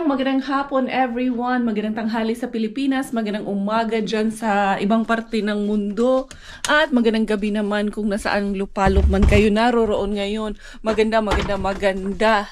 magandang hapon everyone, magandang tanghali sa Pilipinas, magandang umaga dyan sa ibang parte ng mundo, at magandang gabi naman kung nasaan lupalop man kayo naroroon ngayon. Maganda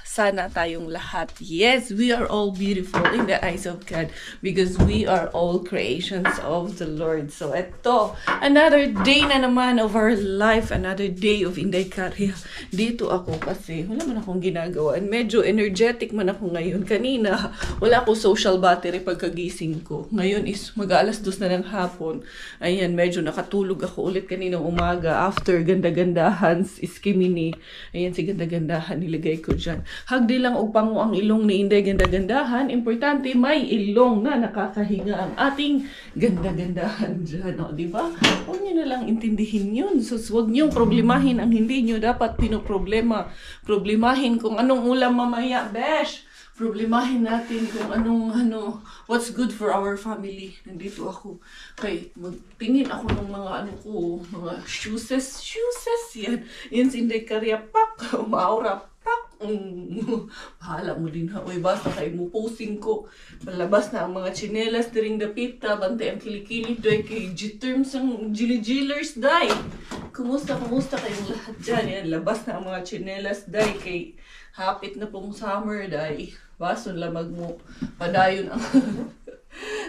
sana tayong lahat. Yes, we are all beautiful in the eyes of God because we are all creations of the Lord. So eto, another day na naman of our life, another day of Inday Karya. Dito ako kasi wala man akong ginagawa. Medyo energetic man ako ngayon. Kanina, wala ako social battery pagkagising ko. Ngayon is mag-alas 2 na ng hapon. Ayan, medyo nakatulog ako ulit kaninang umaga after ganda-gandahan iskimini. Ayan, si ganda-gandahan nilagay ko dyan. Hagdi lang og pango ang ilong ni Inday ganda-gandahan. Importante, may ilong na nakakahinga ang ating ganda-gandahan dyan. O, diba? Huwag nyo na lang intindihin yun. So, huwag nyo problemahin ang hindi nyo dapat pinoproblema. Problemahin kung anong ulam mamaya, besh! Problemahin natin kung what's good for our family. Nandito ako. Kay, magtingin ako ng mga mga shoeses yan. Yan si Inday Karya, pak! Umaura, pak! Pahala mo din ha. Uy, basta kayo mo posing ko. Malabas na ang mga chinelas diring dapita. Bante ang kilikili doy kay G-terms ang jili-jillers day. Kumusta kayong lahat dyan? Yan, labas na ang mga chinelas day kay hapit na pong summer day. Bason lamag mo. Padayon ang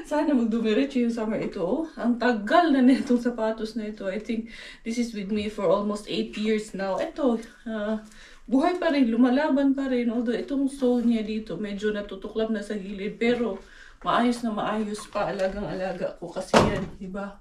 sana magdumiretso yung summer ito. Oh. Ang tagal na nitong sapatos na ito. I think this is with me for almost 8 years now. Ito, buhay pa rin, lumalaban pa rin. Although itong sole niya dito, medyo natutuklap na sa gilid. Pero maayos na maayos pa. Alagang-alaga ko kasi yan, di ba?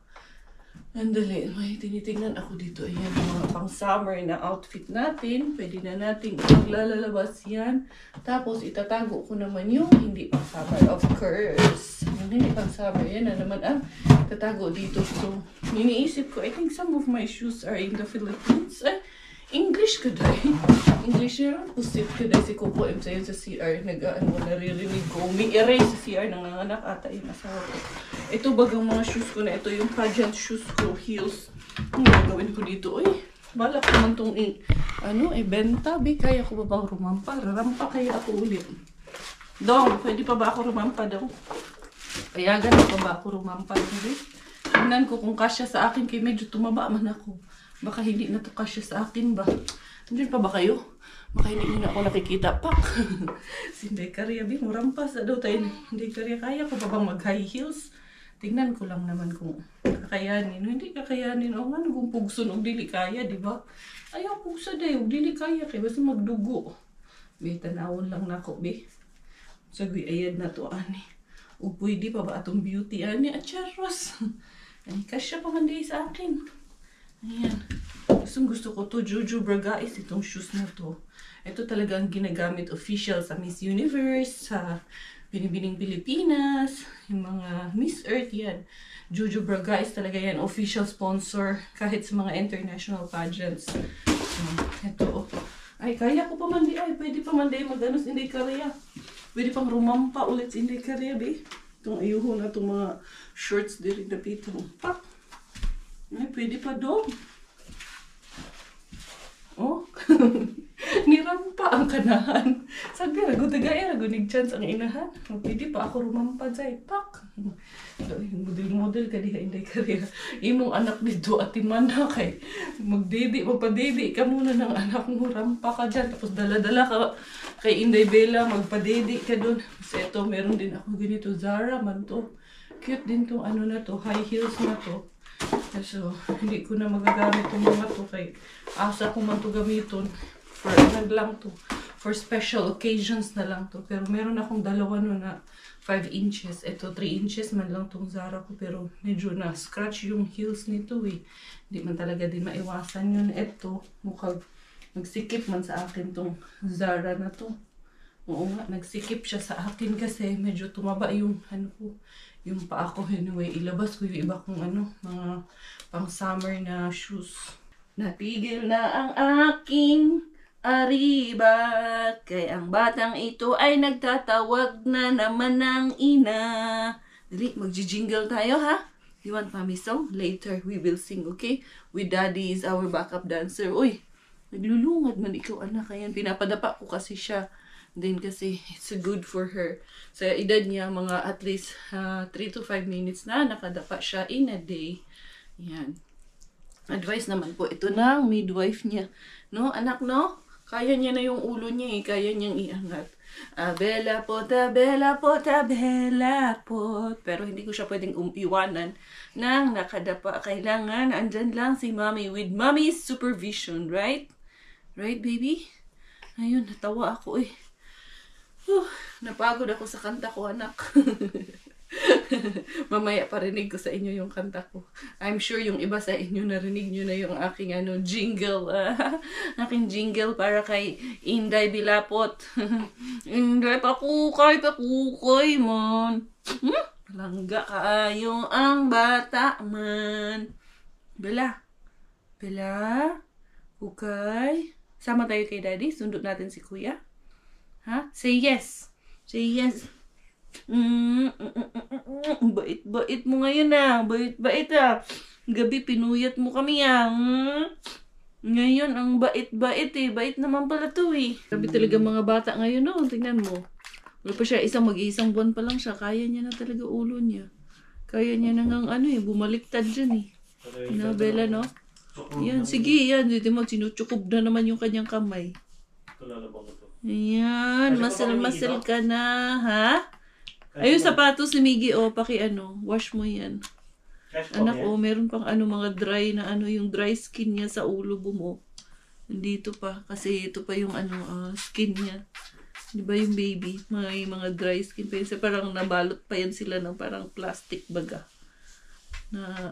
Andali, may tinitingnan ako dito. Ayan, mga pang-summer na outfit natin. Pwede na natin maglalabas yan. Tapos, itatago ko naman yung hindi pang-summer, of course. Yung hindi pang-summer, yan na naman ang tatago dito. So, iniisip ko, I think some of my shoes are in the Philippines. English ka dahil. English yan. Pusit ka dahil si Coco M sa'yo sa CR. Naririnig ko. Umi-erase sa CR ng nanganak ata yung asawa ko. Ito bagang mga shoes ko na. Ito yung pageant shoes ko. Heels. Ang gagawin ko dito. Uy, balak naman itong benta. Kaya ko ba bang rumampa? Rarampa kaya ako ulit. Dong, pwede pa ba ako rumampa daw? Payagan pa ba ako rumampa? Tingnan ko kung kasya sa akin. Kaya medyo tumaba man ako. Baka hindi na to kasya sa akin ba? Nandiyan pa ba kayo? Baka hindi na ako nakikita. Pak! Si Inday Karya, murampas na daw tayo. Inday Karya, kaya ko pa bang mag-high heels? Tingnan ko lang naman kung kakayanin. Hindi kakayanin. O nga, kung pugson o dili kaya, di ba? Ayaw pugsa dayo. Dili kaya kaya. Basta magdugo. Be, tanawon lang na ako, be. Sabi, ayan na to, ani. O pwede pa ba atong beauty, ani? At charos. Ay, kasya pa man sa akin. Ayan. Gusto ko to. Jojo Bragais, itong shoes na to. Ito talaga ang ginagamit official sa Miss Universe, sa Binibining Pilipinas, yung mga Miss Earth yan. Jojo Bragais talaga yan. Official sponsor kahit sa mga international pageants. Ito. Ay, kaya ko pa man di. Ay, pwede pa man di mag-ano sa Inday Karya. Pwede pang rumampa ulit sa Inday Karya, be. Itong ayuho na itong mga shorts diri na pito. Pak! Ay, pwede pa doon. Oh, nirampa ang kanahan. Sabi, nagutagay, nagunig chance ang inahan. Pwede pa ako rumampa dyan. Pak! Model ka diha, Inday Karya. Imong anak dito at imana kay magpadidi ka muna ng anak mo. Rampa ka dyan. Tapos dala-dala ka kay Inday Bella. Magpadidi ka doon. Kasi ito, meron din ako ganito. Zara man to. Cute din tong na to. High heels na to. So, hindi ko na magagamit itong mga to kay asa ko man to gamiton for lang to. For special occasions na lang to. Pero meron akong dalawa no na 5 inches. Ito 3 inches man lang tong Zara ko. Pero medyo na scratch yung heels nito eh. Hindi man talaga din maiwasan yun. Ito, mukhang nagsikip man sa akin tong Zara na to. Oo nga, nagsikip siya sa akin kasi medyo tumaba yung yung paa ko. Anyway, ilabas ko yung iba kong mga pang summer na shoes. Natigil na ang aking ariba, kay ang batang ito ay nagtatawag na naman ng ina. Dali, mag-jingle tayo ha? You want mommy song? Later, we will sing, okay? With daddy is our backup dancer. Uy, naglulungad man ikaw anak. Ayan, pinapadapa ko kasi siya. Then kasi it's good for her. Sa edad niya, mga at least 3 to 5 minutes na nakadapa siya in a day. Yan. Advice naman po ito ng midwife niya. No, anak, no? Kaya niya na yung ulo niya eh. Kaya niyang iangat. Bella pot, bella pot, bella pot. Pero hindi ko siya pwedeng iwanan nang nakadapa. Kailangan, andyan lang si mommy with mommy's supervision, right? Right, baby? Ayun, natawa ako eh. Napagod ako sa kanta ko, anak. Mamaya parinig ko sa inyo yung kanta ko. I'm sure yung iba sa inyo narinig nyo na yung aking jingle. Aking jingle para kay Inday Bilapot. Inday pakukay man. Langga kaayo ang bata man. Bella. Bella. Ukay. Sama tayo kay daddy. Sundot natin si kuya. Ha? Say yes. Say yes. Bait mo ngayon Bait Gabi pinuyat mo kami Ngayon ang bait eh. Bait naman pala to eh. Grabe talaga mga bata ngayon no. Tingnan mo. Wala pa siya mag-iisang buwan pa lang siya. Kaya niya na talaga ulo niya. Kaya niya na ngang bumaliktad dyan eh. Bella no? Yan, sige yan. Dito mo, sinutsukub na naman yung kanyang kamay. Ayan, masal ka na, ha? Ayun, sapatos ni Miggy, wash mo yan. Anak, meron pang mga dry na yung dry skin niya sa ulo mo. Nandito pa, kasi ito pa yung skin niya. Di ba yung baby? May mga dry skin pa yun. Parang nabalot pa yan sila ng parang plastic baga. Na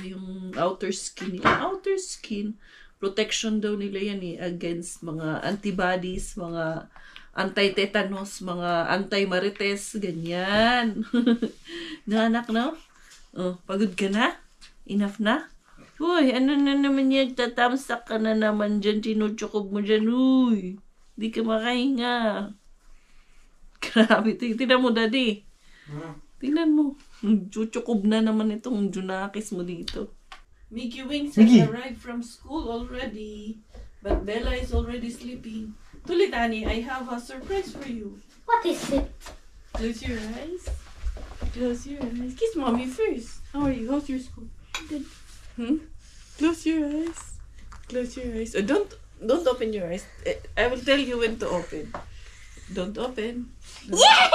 yung outer skin nila. Outer skin. Protection daw nila yan against mga antibodies, mga anti-tetanus, mga anti-marites, ganyan. Na anak, no? Pagod ka na? Enough na? Uy, ano na naman yan? Tatamsak ka na naman dyan. Tinutsyokob mo dyan. Uy, di ka makahinga. Grabe. Tingnan mo, daddy. Tingnan mo. Chuchukob na naman itong Junakis mo dito. Mickey Wings has arrived from school already. But Bella is already sleeping. Tulitani, I have a surprise for you. What is it? Close your eyes. Close your eyes. Kiss mommy first. How are you? How's your school? Good. Close your eyes. Close your eyes. Don't open your eyes. I will tell you when to open. Don't open. Yay!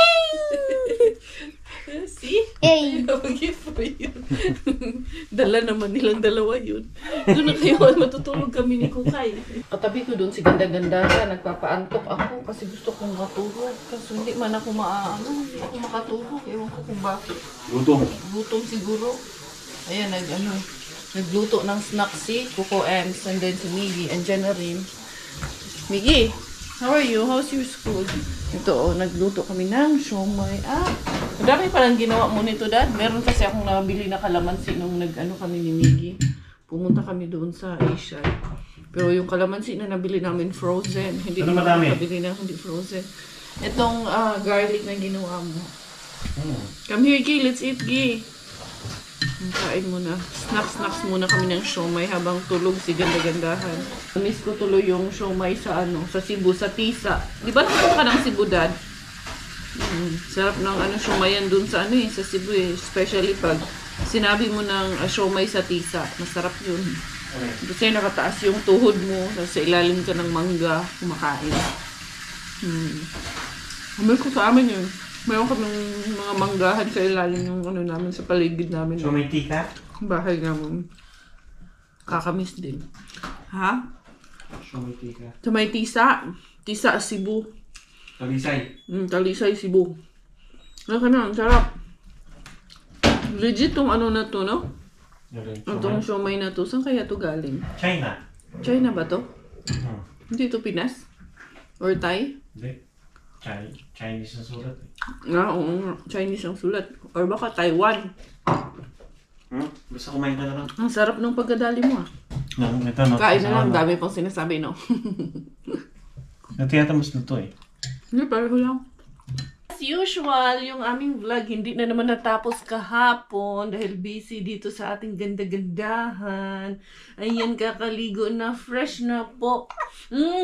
See? Hey. I have a gift for you. Dala naman nilang dalawa yun. Doon na kayo matutulog kami ni Kukay. Katabi ko doon si Ganda-Ganda ka. Nagpapaantok ako kasi gusto kong matulog. Kasi hindi man ako hindi ako makatulog. Ewan ko kung bakit. Gutom siguro. Ayan, nagluto ng snack si Coco Ems and then si Miggy. Andyan na rin. Miggy, how are you? How's your school? Ito, nagluto kami ng siomay. Madami palang ginawa mo nito, Dad. Meron kasi akong nabili na kalamansi nung kami ni Miggy. Pumunta kami doon sa Asia. Pero yung kalamansi na nabili namin frozen. Hindi nabili na hindi frozen. Itong garlic na ginawa mo. Come here, Gi. Let's eat, Gi. Kain muna. Snacks muna kami ng siomay habang tulog si Ganda-Gandahan. Miss ko tuloy yung siomay sa Cebu, sa Tisa. Di ba naman ka ng Cebu, Dad? Sarap ng siomayan dun sa sa Cebu eh. Especially pag sinabi mo ng siomay sa Tisa. Masarap yun. Kasi nakataas yung tuhod mo. Sa ilalim ka ng mangga. Kumakain. Amal ko sa amin yun. Mayroon kaming mga manggahan sa ilalim yung namin sa paligid namin. So may tika? Bahay namin. Kakamis din. Ha? So may tika? Sa may Tisa. Tisa, Cebu. Talisay? Talisay, Cebu. Ang sarap. Legit tong na to, no? Itong siomay na to. Saan kaya to galing? China. China ba to? Hindi to Pinas? Or Thai? Hindi. Chinese ang sulat eh. Oo. Chinese ang sulat. Or baka Taiwan. Basta kumain ka na lang. Ang sarap ng pagkadali mo Ito, no? Kain na lang. Dami pang sinasabi, no? Ito yata mas luto eh. Hindi, pareho lang. usual, yung aming vlog hindi na naman natapos kahapon dahil busy dito sa ating ganda-gandahan. Ayan, kakaligo na, fresh na po.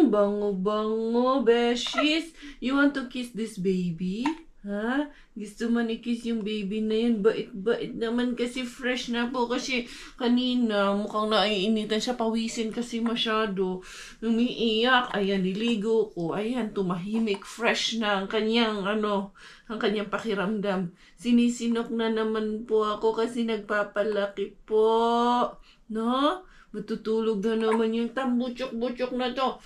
Bango-bango, beshies. You want to kiss this baby? Ha? Gusto man i-kiss yung baby na yun. Bait-bait naman kasi fresh na po. Kasi kanina mukhang naiinitan siya. Pawisin kasi masyado. Umiiyak. Ayan, niligo ko. Ayan, tumahimik. Fresh na ang kanyang ang kanyang pakiramdam. Sinisinok na naman po ako kasi nagpapalaki po. No? Matutulog na naman yung tambuchok-buchok na to.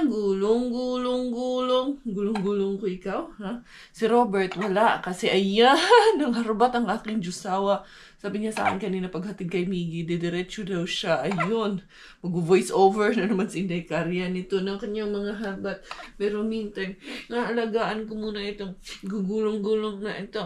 Gulong-gulong-gulong. Gulong-gulong ko ikaw, ha? Si Robert, wala. Kasi ayan, nangharbat ang aking Diyosawa. Sabi niya sa akin kanina paghatid kay Miggy, didiretso daw siya. Ayun, mag-voice over na naman si Inday Karya nito ng kanyang mga harbat. Pero meantime, naalagaan ko muna itong gugulong-gulong na ito.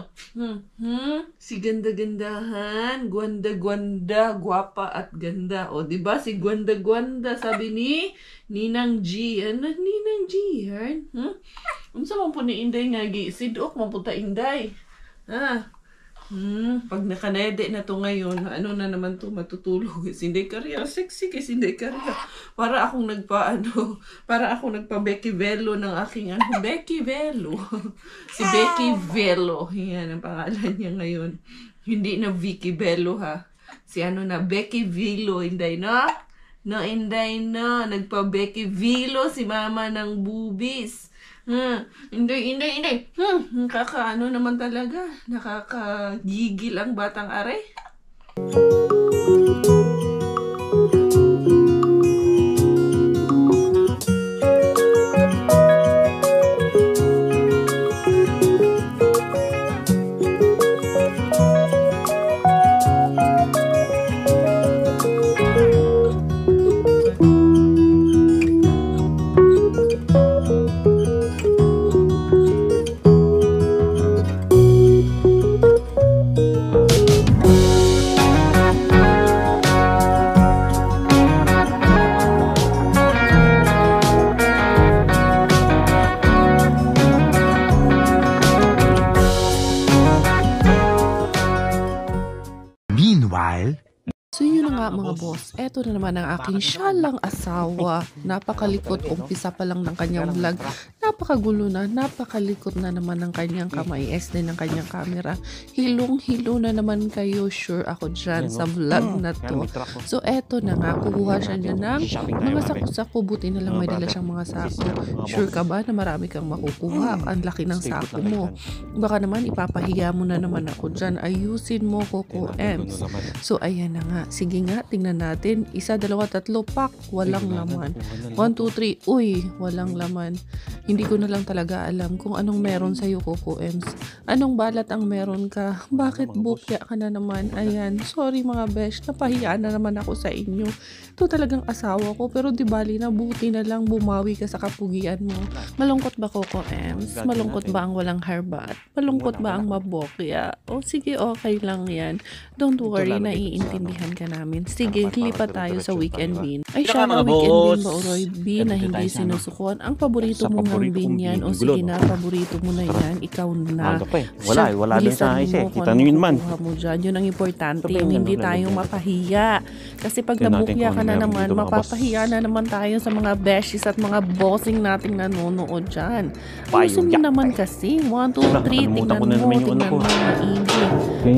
Si ganda-gandahan, gwanda-gwanda, gwapa at ganda. O, diba? Si gwanda-gwanda, sabi ni Ninang G. Ano, Ninang G, yan? Unsa man po ni Inday nga, sidok, mapunta Inday. Pag nakanede na to ngayon, ano na naman to matutulog. Sinday Karya, sexy kay Sinday Karya. Para akong nagpa Becky Velo ng aking Becky Velo. Si Becky Velo. Yan ang pangalan niya ngayon. Hindi na Vicky Velo, ha. Si Becky Velo, Inday, no? No, Inday, no. Nagpa Becky Velo si mama ng boobies. Inday. Naman talaga. Nakakagigil ang batang are. So yun na nga mga boss, eto na naman ang aking syalang asawa. Napakalikot, umpisa pa lang ng kanyang vlog. Napakagulo na, napakalikot na naman ng kanyang kamay, SD ng kanyang camera. Hilong-hilo na naman kayo, sure ako dyan sa vlog na to. So eto na nga, kukuha siya dyan ng mga sako-sako, buti na lang may dala siyang mga sako. Sure ka ba na marami kang makukuha? Ang laki ng sako mo. Baka naman ipapahiya mo na naman ako dyan. Ayusin mo, Coco Ems. So ayan na nga. Sige nga, tingnan natin. 1, 2, 3, pak. Walang laman. 1, 2, 3. Uy, walang laman. Hindi ko na lang talaga alam kung anong meron sa'yo, Coco Ems. Anong balat ang meron ka? Bakit bukya ka na naman? Ayan. Sorry mga besh. Napahiya na naman ako sa inyo. Ito talagang asawa ko. Pero di bali na buti na lang bumawi ka sa kapugian mo. Malungkot ba, Coco Ems? Malungkot ba ang walang harbat? Malungkot ba ang mabokya? O sige, okay lang yan. Don't worry, naiintindihan ka namin. Sige, lipat tayo sa weekend bean. Ay, siya na weekend bean ba, Oroy B, na hindi sinusukuan? Ang paborito mo ng bean yan. O sige na, paborito mo na yan. Ikaw na. Wala dun sa isa. Kita nyo yun man. Yun ang importante. Hindi tayo mapahiya. Kasi pag nabukya ka na naman, mapapahiya na naman tayo sa mga beshies at mga bossing nating nanonood dyan. Gusto mo naman kasi. 1, 2, 3. Tingnan mo maigi.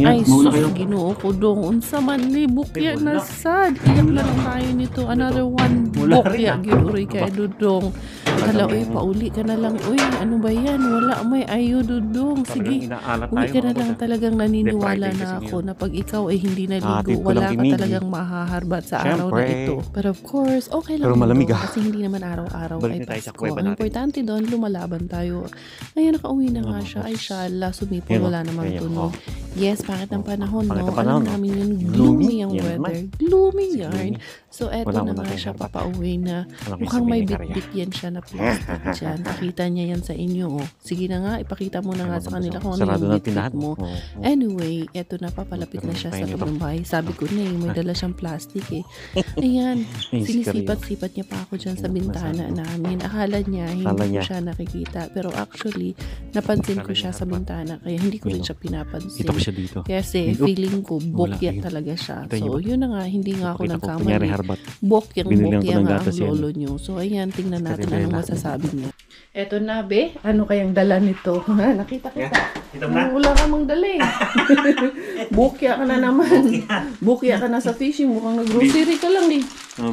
Ay, sus, ginoo ko dong. Unsa man ni bukya na sad. Iyak na lang tayo nito. Another one bukya. Ginuroy kay Dudong. Kala, uy, pauli ka na lang. Uy, ano ba yan? Wala, may ayo, Dudong. Sige, uwi ka na lang. Talagang naniniwala na ako na pag ikaw ay hindi naligo, wala ka talagang mahaharbat sa araw na ito. But of course, okay lang ito. Kasi hindi naman araw-araw ay Pasko. Ang importante doon, lumalaban tayo. Ngayon, nakauwi na nga siya. Ay, shala, sumipol, wala namang tunog. Yes, pangit ang panahon, Pangit no? ang panahon, Alam no? namin yung Gloomy. gloomy ang Yan weather. naman. Gloomy Si yarn. gloomy. So, eto Wala na akong nga siya nakikita. papauwi na. Wala akong Mukhang may sabihin, Karya. bit-bit yan siya na plastic dyan. Pakita niya yan sa inyo, oh. Sige na nga, ipakita mo na nga sa kanila kung ano Sarado yung ng bit-bit tindahan. mo. Oo. Anyway, eto na, papalapit na siya sa loob ng bahay. Sabi ko na eh, may dala siyang plastic eh. Ayan, Ay, si Karya. sinisipat-sipat niya pa ako dyan sa bintana namin. Akala niya, hindi Akala ko niya. siya nakikita. Pero actually, napansin ko siya sa bintana. Kaya hindi ko rin siya pinapansin. Kita ko siya dito. Kasi Oop. feeling ko Wala, bokya ayun. talaga siya. Kita niyo So, ba? yun na nga, hindi nga ako Kunyari nagkamali. harbat. Bokyang Binilihan ko bokya ng nga gatas ang yan. lolo nyo. So, ayan, tingnan natin Karibela. anong masasabi niya. Eto na, be. Ano kayang dala nito? Nakita kita. Kita mo na? Wala ka mang dala eh. Bokya ka na naman. Bokya ka na sa fishing. Mukhang nag-grocery ka lang eh.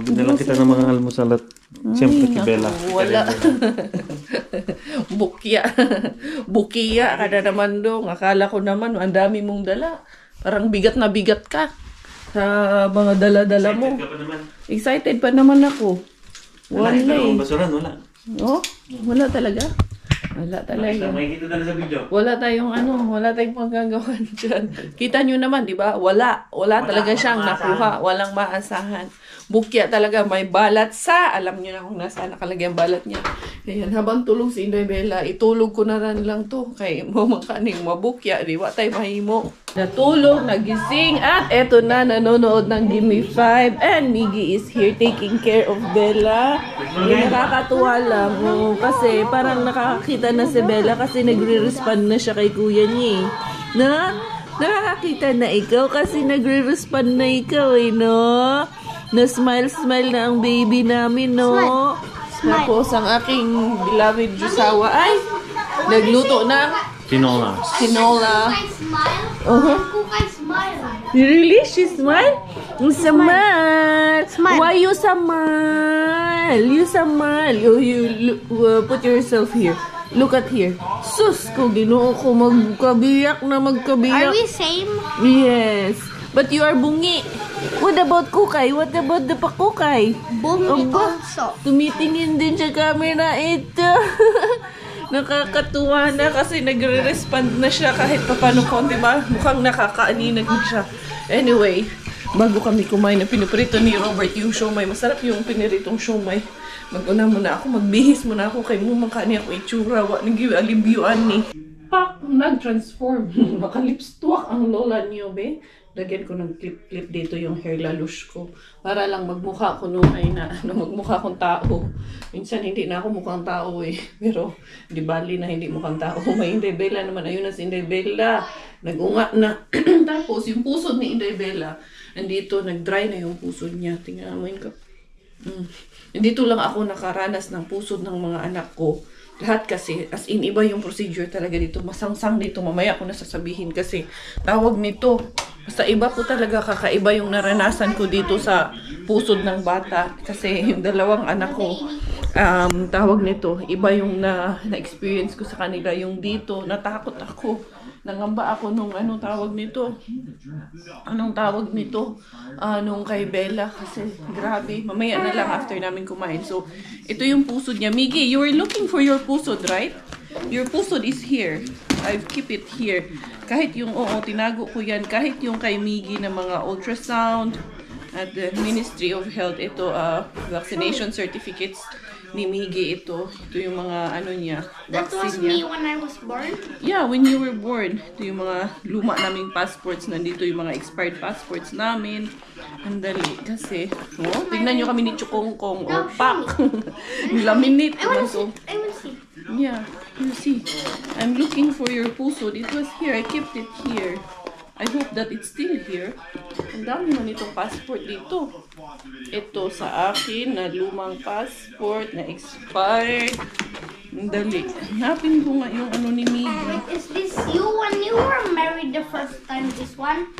Binalang kita ng mga almusal at siyempre Ay, si Bella. naku, wala. Bukya. Bukiya ka na naman dong. Akala ko naman, ang dami mong dala. Parang bigat na bigat ka sa mga dala-dala mo. Excited ka pa naman. Excited pa naman ako. Wala, Wala ito eh. yung basuran, wala. Oh, wala talaga. Wala talaga. Makikita na sa video. Wala tayong wala tayong magagawa dyan. Kita nyo naman, di ba? Wala talaga siyang nakuha. Walang maasahan. Bukya talaga, may balat sa. Alam nyo na kung nasaan nakalagay ang balat niya. Ayan, habang tulog si Inday Bella, itulog ko na rin lang to. Kay mamakaning mabukya, di ba tayo mahimo. Natulog, nagising, at eto na, nanonood ng Gimme 5. And Miggy is here taking care of Bella. Nakakatuwa lang. Oh, kasi parang nakakakita na si Bella kasi nagre-respond na siya kay kuya niya. Na? Nakakakita na ikaw kasi nagre-respond na ikaw eh, no? Na-smile-smile na ang baby namin, no? Smile. Tapos ang aking beloved Jusawa ay nagluto ng Tinola. tinola. Kukay smile. Uh-huh. Kukay smile. Really? She smile? Smile. Smile. Why you smile? You smile. Put yourself here. Look at here. Sus ko, ginoo ko. Magkabiyak na Are magkabiyak. we same? Yes. But you are bungi. What about kukay? What about the pakukay? Bungi Aba, also. tumitingin din sa camera ito. Nakakatuwa na kasi nagre-respond na siya kahit papano konti ba. Mukhang nakakaaninag na siya. Anyway, bago kami kumain na pinuprito ni Robert yung siomay. Masarap yung piniritong siomay. Mag-una muna ako, magbihis muna ako kay mumangka niya ako itsura. Wa nang alibyuan ni. Pak! Nag-transform. Makalipstwak ang lola niyo, be. Lagyan ko ng clip-clip dito yung hair lalush ko. Para lang magmukha ko nung ay na, magmukha akong tao. Minsan hindi na ako mukhang tao eh. Pero di bali na hindi mukhang tao. May Inday Bella naman. Ayun na si Inday Bella. Nag-unga na. Tapos yung pusod ni Inday Bella, andito, nag-dry na yung pusod niya. Tingnan mo yun ka. Dito lang ako nakaranas ng pusod ng mga anak ko. Lahat kasi, as in, iba yung procedure talaga dito. Masangsang dito. Mamaya ako nasasabihin kasi tawag nito. Basta iba po talaga, kakaiba yung naranasan ko dito sa pusod ng bata. Kasi yung dalawang anak ko, tawag nito, iba yung na-experience ko sa kanila. Yung dito, natakot ako. Nangamba ako nung anong tawag nito. Nung kay Bella. Kasi grabe, mamaya na lang after namin kumain. So, ito yung pusod niya. Miggy, you were looking for your pusod, right? Your pusod is here. I've keep it here. Kahit yung, tinago ko yan. Kahit yung kay Miggy na mga ultrasound at the Ministry of Health, ito, vaccination certificates ni Miggy, ito yung mga niya, That was vaccine niya. me when I was born. Yeah, when you were born. Ito yung mga luma naming passports. Nandito yung mga expired passports namin. Ang dali. Kasi, tignan nyo kami ni Chukongkong. No, Pak! Laminate. I wanna So, see. I wanna see. yeah, you see. I'm looking for your pusod. It was here. I kept it here. I hope that it's still here. Ang dami man itong passport dito. Ito sa akin na lumang passport na expired. Ang dali. Hanapin ko nga yung ni Miggy. Wait, is this you when you were married the first time? This one?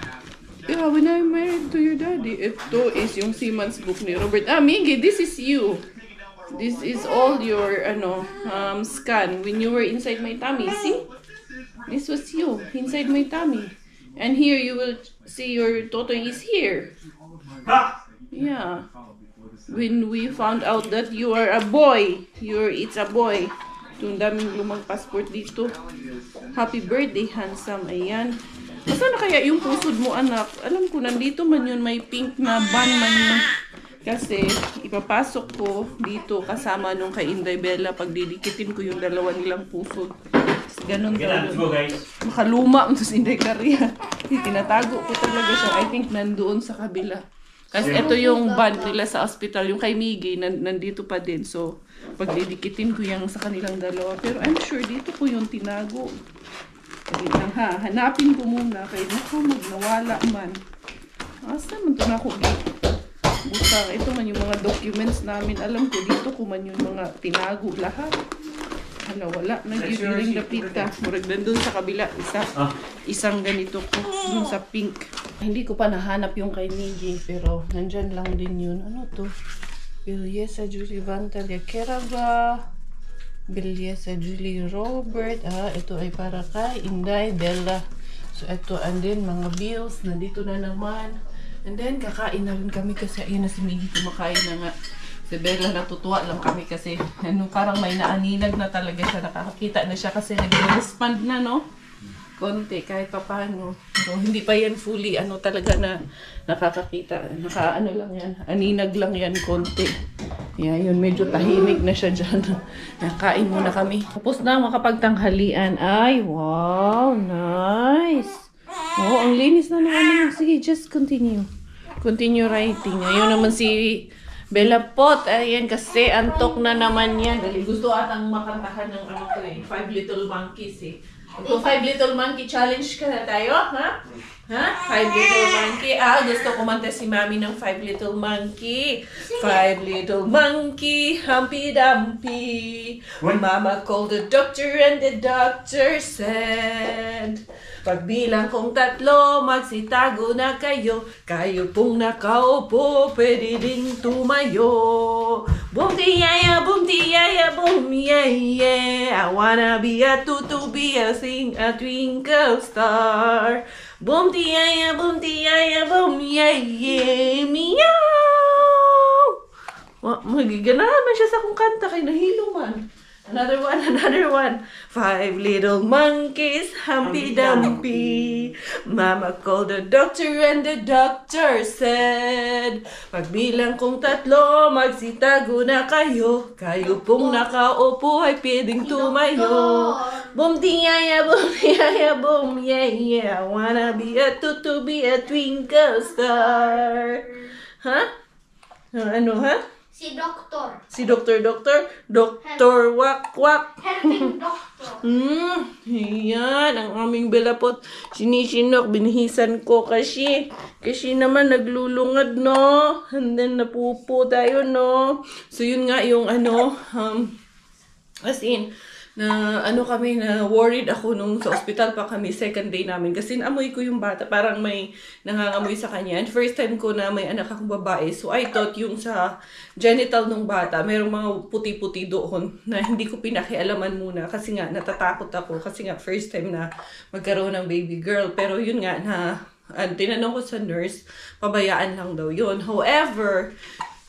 Yeah, when I married to your daddy. Ito is yung Siemens book ni Robert. Miggy, this is you. This is all your scan when you were inside my tummy. See? This was you inside my tummy. And here you will see your totoy is here. Yeah. When we found out that you are a boy, it's a boy. Itong daming lumang passport dito. Happy birthday, handsome. Ayan. Saan na kaya yung pusod mo, anak? Alam ko, nandito man yun. May pink na bun man yun. Kasi, ipapasok ko dito kasama nung kay Inday Bella. Pag didikitin ko yung dalawa nilang pusod. Kasi ganun Okay na, let's daw go yun. guys. Makaluma mo si Inday Karia. Tinatago ko talaga siya. I think nandoon sa kabila. Kasi ito yung band nila sa hospital. Yung kay Miggy, nandito pa din. So, pag didikitin ko yung sa kanilang dalawa. Pero I'm sure dito ko yung tinago. Wait lang ha. Hanapin ko muna. Kaya naku, magnawala man. Asa man ito na ako dito? Buta, ito man yung mga documents namin. Alam ko, dito ko man yung mga tinago lahat. Hala, wala. Nag-usually lapit ka. Murag nandun sa kabila. Isang ganito ko. Yung sa pink. Hindi ko pa nahanap yung kay Miggy. Pero nandyan lang din yun. Ano to? Bilyesa Julie Vantalia Keraga. Bilyesa Julie Robert. Ito ay para kay Inday Bella. So, ito and then mga bills. Nandito na naman. And then, kakain na rin kami kasi ayun na si Miggy kumakain na nga. Si Bella natutuwa lang kami kasi parang may naaninag na talaga siya. Nakakakita na siya kasi nag-respond na, no? Konti, kahit pa paano. So, hindi pa yan fully, talaga na nakakakita. Naka-ano lang yan. Aninag lang yan, konti. Yeah, yun, medyo tahimik na siya dyan. Nakain muna kami. Tapos na makapagtanghalian. Ay, wow, nice. Oh, ang linis na naman. Sige, just continue. Continue writing. Ayun naman si Bella Pot. Ayan, kasi antok na naman yan. Dali, gusto atang makantahan ng 5 Little Monkeys eh. Kung 5 Little Monkey Challenge ka na tayo, ha? Ha? 5 Little Monkey. Gusto kumanta si Mami ng 5 Little Monkey. 5 Little Monkey, Humpy Dumpy. Mama called the doctor and the doctor said, pagbilang kong 3, magsitago na kayo. Kayo pong nakaupo, pwede ding tumayo. Boom tiyaya, boom tiyaya, boom yeah yeah. I wanna be a tutu, be a sing, a twinkle star. Boom tiyaya, boom yeah yeah. Meow. Magiganahan man siya sa kong kanta kay nahilo man. Another one. 5 little monkeys, Humpy Dumpy. Mama called the doctor and the doctor said, pagbilang kong 3, magsitago na kayo. Kayo pong nakaupo ay pwedeng tumayo. Boom tiyaya, boom yeah yeah. I wanna be a tutu, be a twinkle star. Ha? Ano ha? Si Doktor. Si Dr. Wak Wak. Helping Doctor. Yan, ang aming Bella Pot. Sinisinok, binihisan ko kasi naman naglulungad, no? And then napupo tayo, no? So yun nga yung as in, na kami, na worried ako nung sa ospital pa kami, second day namin. Kasi naamoy ko yung bata, parang may nangangamoy sa kanya. And first time ko na may anak akong babae. So I thought yung sa genital ng bata, mayroong mga puti-puti doon na hindi ko pinakialaman muna. Kasi nga, natatakot ako. Kasi nga, first time na magkaroon ng baby girl. Pero yun nga, tinanong ko sa nurse, pabayaan lang daw yun. However,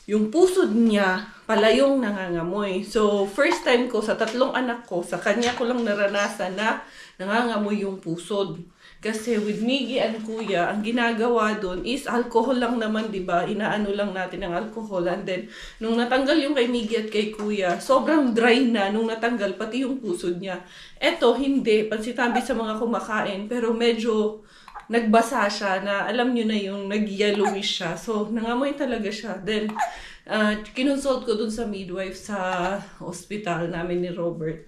yung pusod niya, pala yung nangangamoy. So, first time ko sa 3 anak ko, sa kanya ko lang naranasan na nangangamoy yung pusod. Kasi with Miggy and Kuya, ang ginagawa doon is alcohol lang naman, di ba? Inaano lang natin ang alcohol. And then, nung natanggal yung kay Miggy at kay Kuya, sobrang dry na nung natanggal, pati yung pusod niya. Eto, hindi. Pansitabi sa mga kumakain, pero medyo nagbasa siya na alam nyo na yung nag-yellowish siya. So, nangamoy talaga siya. Then, kinonsult ko dun sa midwife sa hospital namin ni Robert.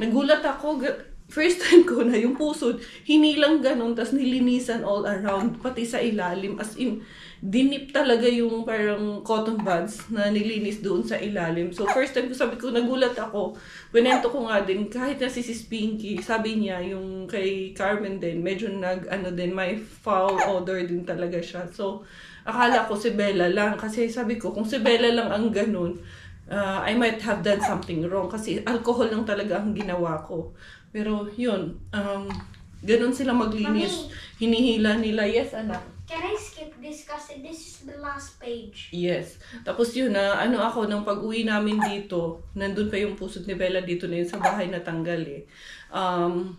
Nagulat ako. First time ko na yung pusod, hinilang ganun, tas nilinisan all around, pati sa ilalim. As in, dinip talaga yung parang cotton buds na nilinis doon sa ilalim. So, first time ko, sabi ko, nagulat ako. Winento ko nga din, kahit na si Sis Pinky, sabi niya, yung kay Carmen din, medyo may foul odor din talaga siya. So, akala ko si Bella lang. Kasi sabi ko, kung si Bella lang ang ganun, I might have done something wrong. Kasi alcohol lang talaga ang ginawa ko. Pero yun, ganun sila maglinis. Hinihila nila. Yes, anak. Can I skip this? Because this is the last page. Yes. Tapos yun na, ano ako, nung pag-uwi namin dito, nandun pa yung pusod ni Bella dito na yun sa bahay na tanggal eh.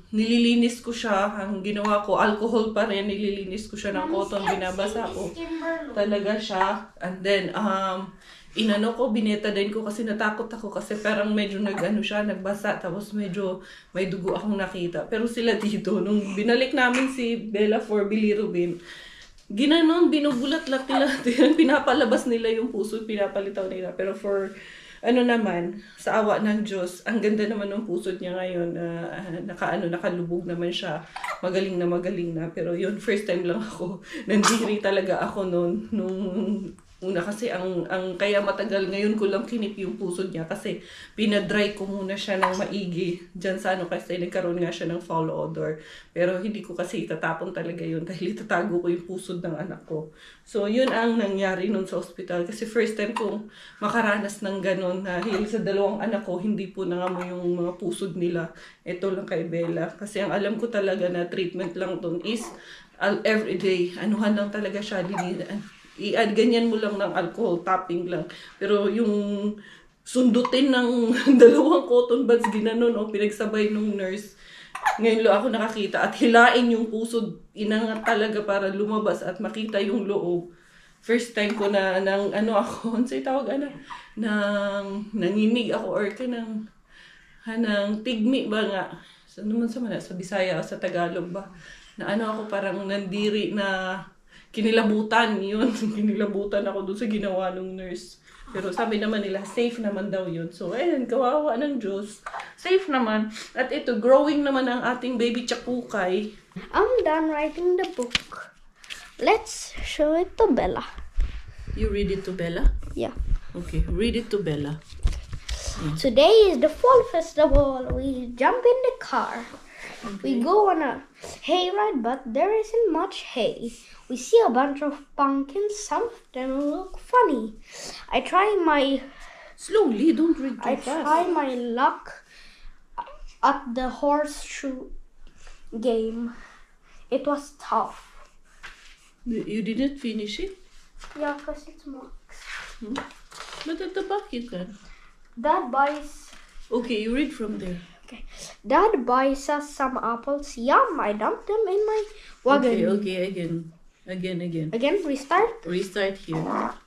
Nililinis ko siya. Ang ginawa ko, alcohol pa rin, nililinis ko siya ng cotton, binabasa ko. Talaga siya. And then, inano ko, binetadine ko kasi natakot ako kasi parang medyo nagbasa tapos medyo may dugo akong nakita. Pero sila dito, nung binalik namin si Bella for bilirubin, ginanon, binubulat-lat nila, pinapalabas nila yung puso, pinapalitaw nila. Pero for, naman, sa awa ng Diyos, ang ganda naman ng puso niya ngayon, nakalubog naman siya, magaling na. Pero yun, first time lang ako, nandiri talaga ako nung una kasi ang kaya matagal ngayon ko lang kinip yung puso niya kasi pinadry ko muna siya ng maigi dyan sa kasi nagkaroon nga siya ng foul odor. Pero hindi ko kasi itatapon talaga yun dahil itatago ko yung puso ng anak ko. So yun ang nangyari nun sa ospital kasi first time kong makaranas ng ganon dahil sa dalawang anak ko hindi po nangamoy yung mga pusod nila. Ito lang kay Bella kasi ang alam ko talaga na treatment lang dun is everyday, anuhan lang talaga siya, i-add ganyan mo lang ng alcohol, tapping lang. Pero yung sundutin ng dalawang cotton buds ginanon o pinagsabay nung nurse, ngayon lang ako nakakita at hilain yung puso, inangat talaga para lumabas at makita yung loob. First time ko na ako, ano sa'yo tawag, nanginig ako or ng tigmi ba nga. Sa Bisaya, sa Tagalog ba? Na ako parang nandiri na kinilabutan yun. Kinilabutan ako dun sa ginawa ng nurse. Pero sabi naman nila, safe naman daw yun. So, ayun, kawawa ng Diyos. Safe naman. At ito, growing naman ang ating baby Chakukay. I'm done writing the book. Let's show it to Bella. You read it to Bella? Yeah. Okay, read it to Bella. Today is the fall festival. We jump in the car. Okay. We go on a hayride, but there isn't much hay. We see a bunch of pumpkins. Some of them look funny. Slowly, don't read too I fast. try my luck at the horseshoe game. It was tough. You didn't finish it? Yeah, because it's marks. But at the back you can. Dad buys... Okay, you read from there. Okay. Dad buys us some apples. Yum, I dumped them in my wagon. Okay, again. Again, restart? Restart here.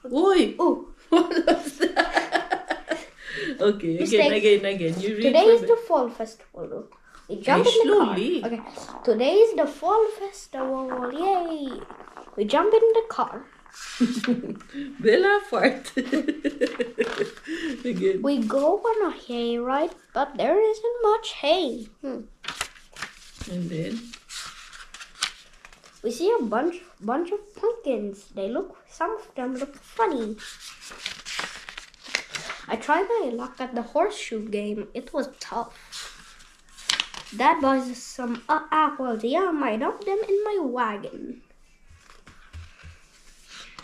Oi! Oh. What was that? Okay, again. You read Today from is the fall festival. We jump Hey, in the slowly. car. Okay. Today is the fall festival. Yay! We jump in the car. Bella fart. Again. We go on a hayride, but there isn't much hay. And then? We see a bunch of pumpkins. Some of them look funny. I tried my luck at the horseshoe game. It was tough. Dad buys us some apples. Yum, I dumped them in my wagon.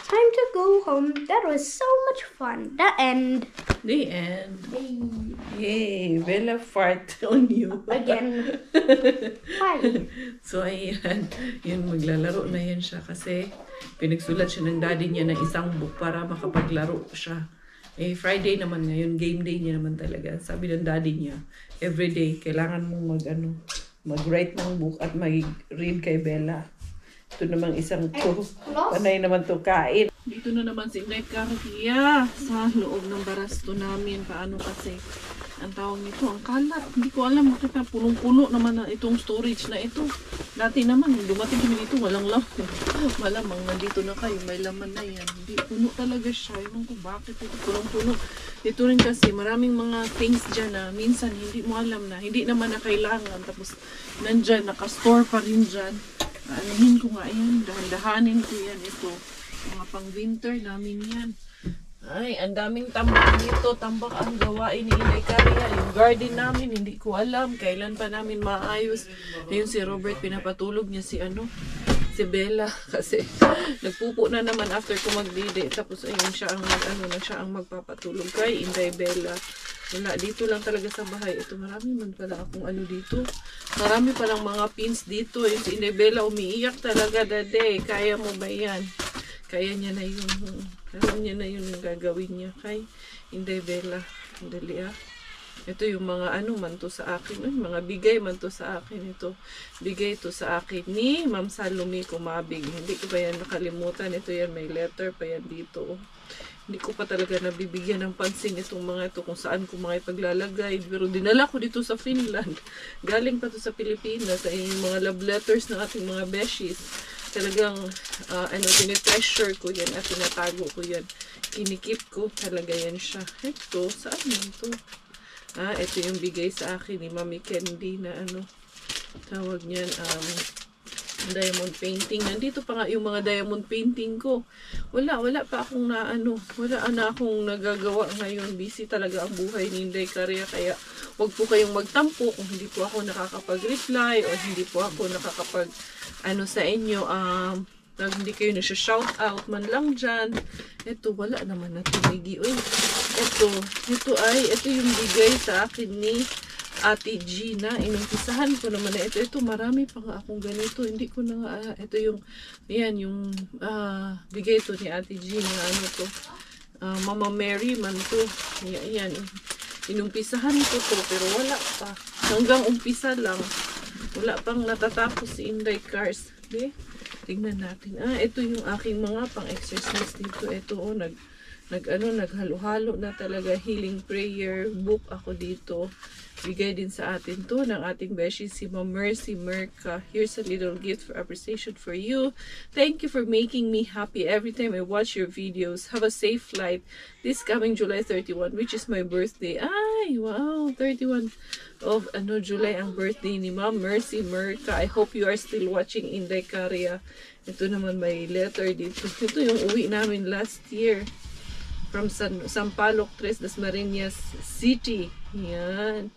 Time to go home. That was so much fun. The end. The end. Yay, Bella fart on you. Again. Hi. So, ayan. Yun, maglalaro na yan siya kasi pinagsulat siya ng daddy niya ng isang book para makapaglaro siya. Friday naman ngayon, game day niya naman talaga. Sabi ng daddy niya, everyday, kailangan mong mag-write ng book at mag-read kay Bella. Ito namang isang panay naman to kain. Dito na naman si Inday Cardia sa loob ng barasto namin. Paano kasi ang tawag nito, ang kalat. Hindi ko alam, makita punong-puno naman na itong storage na ito. Dati naman, dumating kami dito, walang laman. Malamang nandito na kayo, may laman na yan. Hindi, puno talaga siya. Ewan ko bakit ito punong-puno. Ito rin kasi, maraming mga things dyan na minsan hindi mo alam na, hindi naman na kailangan. Tapos nandyan, nakastore pa rin dyan. Anuhin ko nga yan, dahan-dahanin ko yan ito. Mga pang-winter namin yan. Ay, ang daming tambak dito. Tambak ang gawain ni Inday Cardia. Yung garden namin, hindi ko alam. Kailan pa namin maayos. Ayun si Robert, pinapatulog niya si Bella. Kasi nagpupo na naman after ko magdide. Tapos ayun siya ang magpapatulog kay Inday Bella. Wala, dito lang talaga sa bahay. Ito, marami man pala akong ano dito. Marami palang mga pins dito. Eh. Si Indebella umiiyak talaga, Dade. Kaya mo ba yan? Kaya niya na yun. Alam niya na yun yung gagawin niya kay Indebella. Dali ah. Ito yung mga ano man to sa akin. Mga bigay man to sa akin. Ito, bigay to sa akin ni Ma'am Salome Kumabig. Hindi ko pa yan nakalimutan. Ito yan, may letter pa yan dito. Oh. Hindi ko pa talaga nabibigyan ng pansin itong mga ito kung saan ko mga ipaglalagay. Pero dinala ko dito sa Finland. Galing pa to sa Pilipinas. Ay yung mga love letters ng ating mga beshies. Talagang, tinitreasure ko yan at tinatago ko yan. Kinikip ko talaga yan siya. Ito, saan yan to? Ito yung bigay sa akin ni Mami Candy na tawag niyan, diamond painting. Nandito pa nga yung mga diamond painting ko. Wala pa akong wala na akong nagagawa ngayon. Busy talaga ang buhay ni Inday Caria. Kaya wag po kayong magtampo kung hindi po ako nakakapag-reply o hindi po ako nakakapag sa inyo. Hindi kayo na-shout out man lang dyan. Ito, wala naman na tumigi. Uy, ito yung bigay sa akin ni Ate Gina. Inumpisahan ko naman na ito. Ito, marami pa nga akong ganito. Hindi ko na nga, ito yung, yung bigay ito ni Ate Gina. Mama Mary man to. Yan. Inumpisahan ko to, pero wala pa. Hanggang umpisa lang. Wala pang natatapos si Inday Cars. Okay? Tingnan natin. Ito yung aking mga pang-exercise dito. Ito, naghalo-halo na talaga. Healing prayer book ako dito. Bigay din sa atin to ng ating beshi, si Ma'am Mercy Merca. Here's a little gift for appreciation for you. Thank you for making me happy every time I watch your videos. Have a safe flight this coming July 31, which is my birthday. Ay, wow, 31 of July ang birthday ni Ma'am Mercy Merca. I hope you are still watching Inday Caria. Ito naman may letter dito. Ito yung uwi namin last year from Sampaloc, Tres Dasmariñas City. Yan.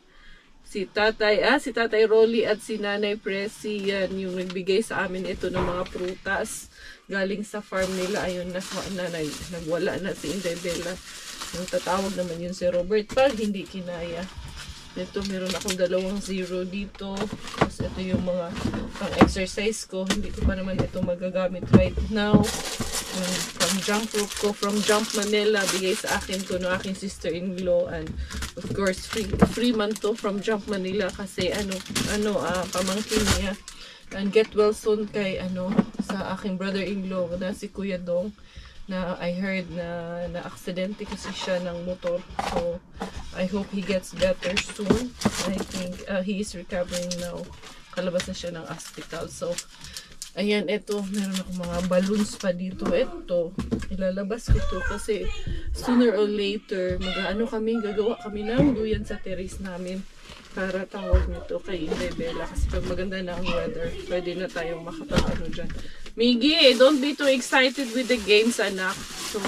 Si Tatay Rolly at si Nanay Presi, yan yung nagbigay sa amin ito ng mga prutas galing sa farm nila. Ayun, nagwala na si Indebella. Yung tatawag naman yun si Robert pag hindi kinaya. Ito, meron akong 2 0 dito. Tapos ito yung mga pang-exercise ko. Hindi ko pa naman ito magagamit right now. From Jump Rope ko, from Jump Manila, bigay sa akin ko ng aking sister-in-law, and of course free man to from Jump Manila kasi pamangkin niya. And get well soon kay sa aking brother-in-law na si Kuya Dong, na I heard na aksidente kasi siya ng motor. So I hope he gets better soon. I think he is recovering now. Kalabas na siya ng hospital. So ayan, ito, meron akong mga balloons pa dito. Ito, ilalabas ko to kasi sooner or later, gagawa kami ng duyan sa terrace namin para tawag nito kay Indebella. Kasi pag maganda na ang weather, pwede na tayong makapag dyan. Miggy, don't be too excited with the games, anak. So,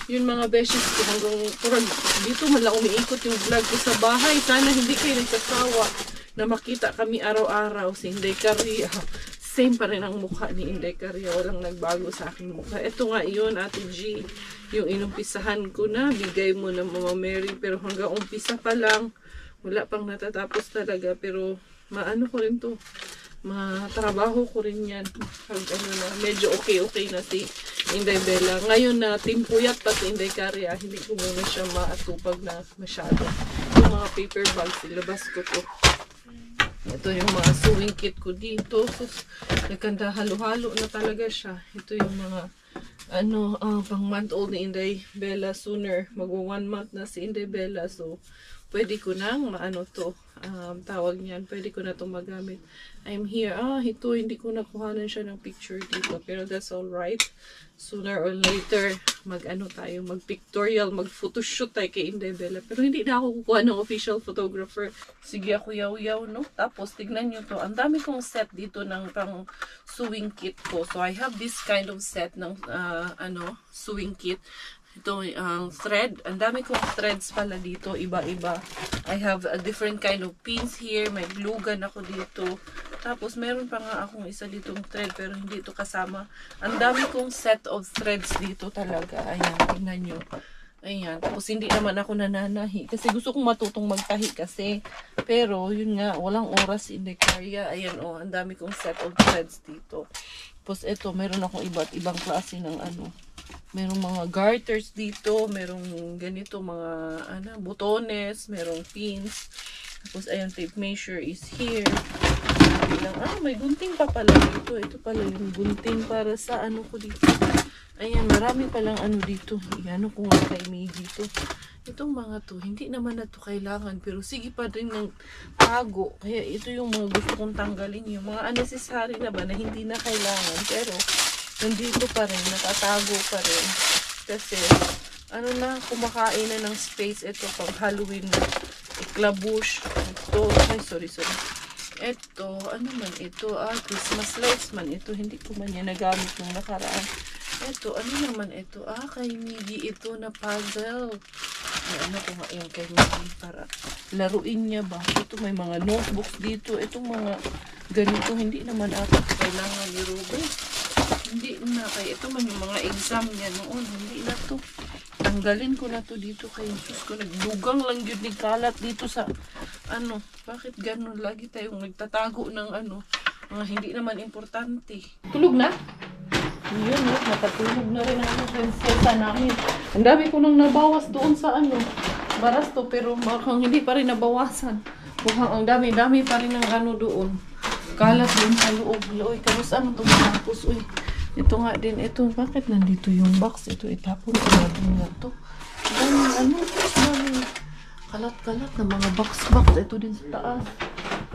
yun mga beshes ko, hanggang dito man lang umiikot yung vlog ko sa bahay. Sana hindi kayo nagsasawa na makita kami araw-araw si Inday Caria. Same pa rin ang mukha ni Inday Caria. Walang nagbago sa aking mukha. Ito nga yun, Ate G. Yung inumpisahan ko na. Bigay mo na Mama Mary. Pero hanggang umpisa pa lang. Wala pang natatapos talaga. Pero maano ko rin to. Matrabaho ko rin yan. Medyo okay na si Inday Bella. Ngayon na timpuyat pa si Inday Caria. Hindi ko muna siya maatupag na masyado. Yung mga paper bags, ilabas ko to. Ito yung mga sewing kit ko dito. So, nagkanda halo-halo na talaga siya. Ito yung mga pang month old ni Inday Bella sooner. Magwa 1 month na si Inday Bella. So, pwede ko nang tawag niyan. Pwede ko na itong magamit. I'm here. Ito, hindi ko nakuhanan siya ng picture dito. Pero that's alright. Sooner or later, mag-pictorial, mag-photoshoot tayo kay Inday Bella. Pero hindi na ako kukuha ng official photographer. Sige ako yaw-yaw, no? Tapos, tignan nyo to. Ang dami kong set dito ng pang sewing kit ko. So, I have this kind of set ng sewing kit. Ito ang thread. Ang dami kong threads pala dito. Iba-iba. I have a different kind of pins here. May glue gun ako dito. Tapos, meron pa nga akong isa ditong thread pero hindi ito kasama. Ang dami kong set of threads dito talaga. Ayan, tingnan nyo. Ayan. Tapos hindi naman ako nananahi. Kasi gusto kong matutong magtahi kasi. Pero yun nga, walang oras in the area. Ayan o, ang dami kong set of threads dito. Tapos ito, meron akong iba't ibang klase ng ano. Merong mga garters dito. Merong ganito mga butones. Merong pins. Tapos ayan, tape measure is here. May gunting pa pala dito. Ito pala yung gunting para sa ano ko dito. Ayan, marami palang ano dito. Iyan ko nga kay May dito. Itong mga to, hindi naman na to kailangan. Pero sige pa rin ng tago. Kaya ito yung mga gusto kong tanggalin. Yung mga unnecessary na ba na hindi na kailangan. Pero, nandito pa rin. Nakatago pa rin. Kasi, kumakain na ng space. Ito pag Halloween na. Iklabush. Ito, sorry. Ito, ano man ito? Christmas lights man ito. Hindi ko man yan nagamit nung nakaraan. Ito, ano naman ito? Kay Miggy ito na puzzle. Ano ko nga yung kay Miggy para laruin niya ba? Ito may mga notebooks dito. Itong mga ganito, hindi naman ata kailangan ni Ruben. Hindi na kay ito man yung mga exam niya noon. Hindi na to. Tanggalin ko na to dito kay Jesus ko. Nagdugang lang yun ni kalat dito sa bakit ganun? Lagi tayong nagtatago ng mga hindi naman importante. Tulog na? Yun, nakatulog na rin ang prinsesa namin. Ang dami ko nang nabawas doon sa barasto, pero mukhang hindi pa rin nabawasan. Mukhang ang dami pa rin ng doon. Kalat doon sa loob. Uy, kamusta ang tumatapos? Uy, ito nga din, ito. Bakit nandito yung box? Ito, itapon ko natin nga ito. Dami, kalat-kalat na mga box. Ito din sa taas.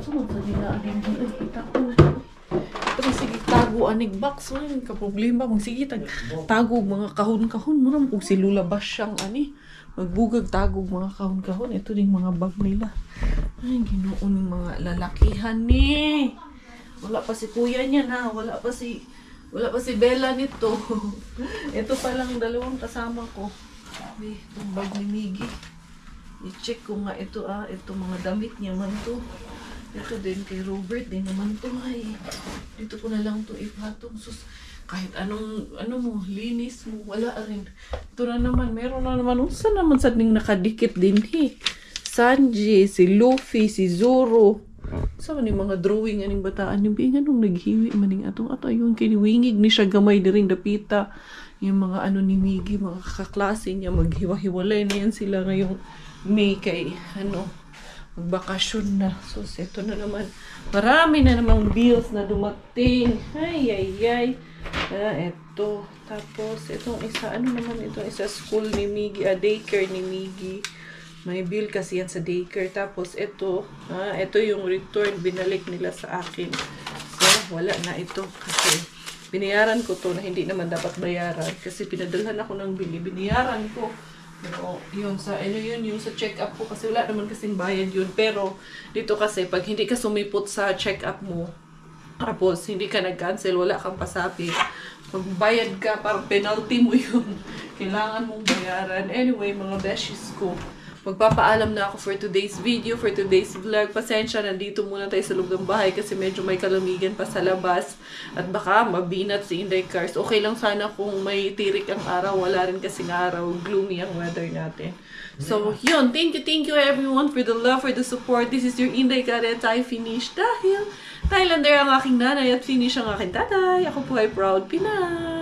Sunod sa dinaanin din. Ay, itapon na. Pero sige, tago anig box. Ay, kaproblema. Sige, tago mga kahon-kahon. Muna kung si Lula ba siyang magbugag tago mga kahon-kahon. Ito din mga bag nila. Ay, ginoon yung mga lalakihan ni. Wala pa si kuya niya na. Wala pa si Bella nito. Ito pa lang dalawang kasama ko. Itong bag ni Miggy. I-check ko nga ito ito mga damit niya man to. Ito din kay Robert din naman to. Ay, dito ko na lang to ipatong. Sus, kahit anong linis mo, wala rin. Ito na naman, meron na naman. Unsa naman sa ning nakadikit din Sanji, si Luffy, si Zoro. Sa man yung mga drawing aning bataan yung bingan nung naghiwi maning atong ato ayun kiniwingig ni siya gamay na rin dapita. Yung mga ni Miggy, mga kaklase niya maghiwa-hiwalay na yan sila ngayong May kay magbakasyon na. So, ito na naman. Marami na namang bills na dumating. Ay. Ito. Tapos, itong isa, naman ito? Isa school ni Miggy, daycare ni Miggy. May bill kasi yan sa daycare. Tapos, ito yung return. Binalik nila sa akin. So, wala na ito. Kasi, binayaran ko to na hindi naman dapat bayaran. Kasi, pinadalhan ako ng bili. Binayaran ko. Pero, yung sa check-up ko, kasi wala naman kasing bayad yun. Pero, dito kasi, pag hindi ka sumipot sa check-up mo, tapos, hindi ka nag-cancel, wala kang pasabi. Pag bayad ka, parang penalty mo yun. Kailangan mong bayaran. Anyway, mga beshies ko, magpapaalam na ako for today's video, for today's vlog. Pasensya, nandito muna tayo sa loob ng bahay kasi medyo may kalamigan pa sa labas. At baka mabinat si Inday Cars. Okay lang sana kung may tirik ang araw. Wala rin kasing araw. Gloomy ang weather natin. So, yun. Thank you everyone for the love, for the support. This is your Inday Cars at I finish dahil Thailander ang aking nanay at finish ang aking tatay. Ako po ay proud Pinay.